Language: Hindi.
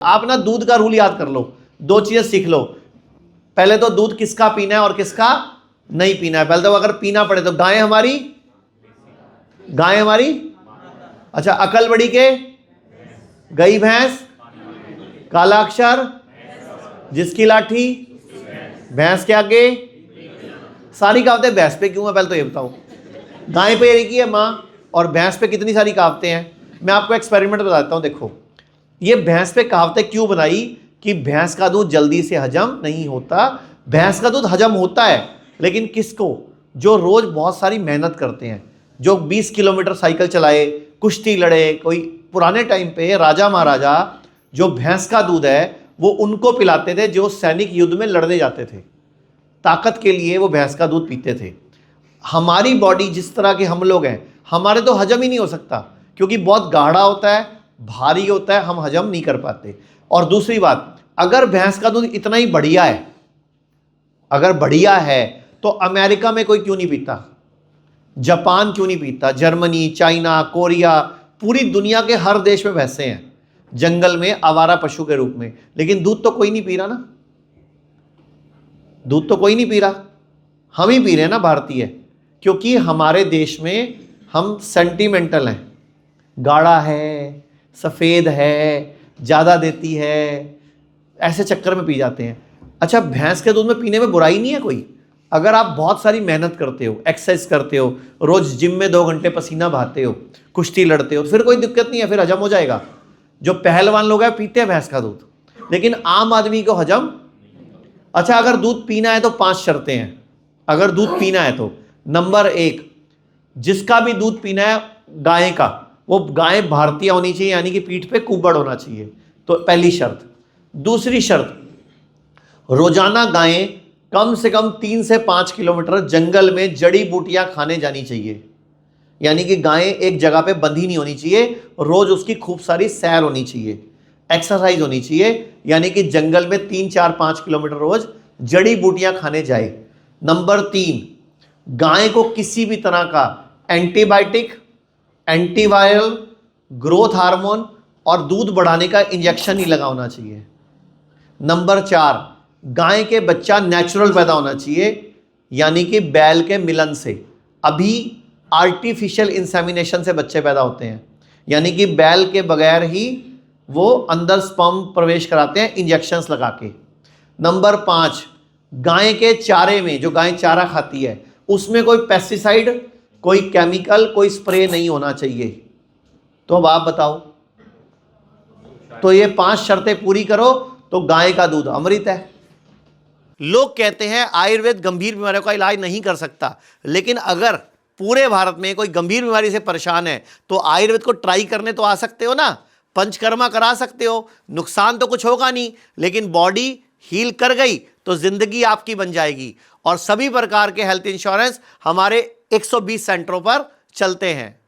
आप ना दूध का रूल याद कर लो, दो चीजें सीख लो। पहले तो दूध किसका पीना है और किसका नहीं पीना है। पहले तो अगर पीना पड़े तो गाय हमारी, अच्छा अकल बड़ी के गई भैंस, काला अक्षर जिसकी लाठी, भैंस के आगे, सारी कहावतें भैंस पे क्यों है पहले तो ये बताओ। गाय पे एक ही है माँ और भैंस पे कितनी सारी कहावतें हैं। मैं आपको एक्सपेरिमेंट बताता हूँ। देखो ये भैंस पे कहावतें क्यों बनाई कि भैंस का दूध जल्दी से हजम नहीं होता। भैंस का दूध हजम होता है लेकिन किसको, जो रोज बहुत सारी मेहनत करते हैं, जो 20 किलोमीटर साइकिल चलाए, कुश्ती लड़े, कोई पुराने टाइम पे राजा महाराजा जो भैंस का दूध है वो उनको पिलाते थे जो सैनिक युद्ध में लड़ने जाते थे। ताकत के लिए वो भैंस का दूध पीते थे। हमारी बॉडी जिस तरह के हम लोग हैं, हमारे तो हजम ही नहीं हो सकता क्योंकि बहुत गाढ़ा होता है, भारी होता है, हम हजम नहीं कर पाते। और दूसरी बात, अगर भैंस का दूध इतना ही बढ़िया है, अगर बढ़िया है तो अमेरिका में कोई क्यों नहीं पीता, जापान क्यों नहीं पीता, जर्मनी, चाइना, कोरिया, पूरी दुनिया के हर देश में भैंसे हैं जंगल में आवारा पशु के रूप में, लेकिन दूध तो कोई नहीं पी रहा ना। दूध तो कोई नहीं पी रहा, हम ही पी रहे हैं ना भारतीय, क्योंकि हमारे देश में हम सेंटिमेंटल हैं। गाढ़ा है, सफ़ेद है, ज़्यादा देती है, ऐसे चक्कर में पी जाते हैं। अच्छा भैंस के दूध में पीने में बुराई नहीं है कोई। अगर आप बहुत सारी मेहनत करते हो, एक्सरसाइज करते हो, रोज़ जिम में 2 घंटे पसीना बहाते हो, कुश्ती लड़ते हो, तो फिर कोई दिक्कत नहीं है, फिर हजम हो जाएगा। जो पहलवान लोग हैं पीते हैं भैंस का दूध, लेकिन आम आदमी को हजम। अच्छा अगर दूध पीना है तो 5 शर्तें हैं। अगर दूध पीना है तो नंबर 1, जिसका भी दूध पीना है गाय का, वो गाय भारतीय होनी चाहिए, यानी कि पीठ पे कुबड़ होना चाहिए, तो पहली शर्त। दूसरी शर्त, रोजाना गायें कम से कम 3 से 5 किलोमीटर जंगल में जड़ी बूटियां खाने जानी चाहिए, यानी कि गायें एक जगह पे बंधी नहीं होनी चाहिए, रोज उसकी खूब सारी सैर होनी चाहिए, एक्सरसाइज होनी चाहिए, यानी कि जंगल में 3, 4, 5 किलोमीटर रोज जड़ी बूटियां खाने जाए। नंबर 3, गाय को किसी भी तरह का एंटीबायोटिक, एंटीवायरल, ग्रोथ हार्मोन और दूध बढ़ाने का इंजेक्शन नहीं लगा होना चाहिए। नंबर 4, गाय के बच्चा नेचुरल पैदा होना चाहिए, यानी कि बैल के मिलन से। अभी आर्टिफिशियल इंसेमिनेशन से बच्चे पैदा होते हैं, यानी कि बैल के बगैर ही वो अंदर स्पर्म प्रवेश कराते हैं इंजेक्शंस लगा के। नंबर 5, गाय के चारे में, जो गाय चारा खाती है, उसमें कोई पेस्टिसाइड, कोई केमिकल, कोई स्प्रे नहीं होना चाहिए। तो अब आप बताओ, तो ये 5 शर्तें पूरी करो तो गाय का दूध अमृत है। लोग कहते हैं आयुर्वेद गंभीर बीमारियों का इलाज नहीं कर सकता, लेकिन अगर पूरे भारत में कोई गंभीर बीमारी से परेशान है तो आयुर्वेद को ट्राई करने तो आ सकते हो ना, पंचकर्मा करा सकते हो, नुकसान तो कुछ होगा नहीं, लेकिन बॉडी हील कर गई तो जिंदगी आपकी बन जाएगी। और सभी प्रकार के हेल्थ इंश्योरेंस हमारे 120 सेंटरों पर चलते हैं।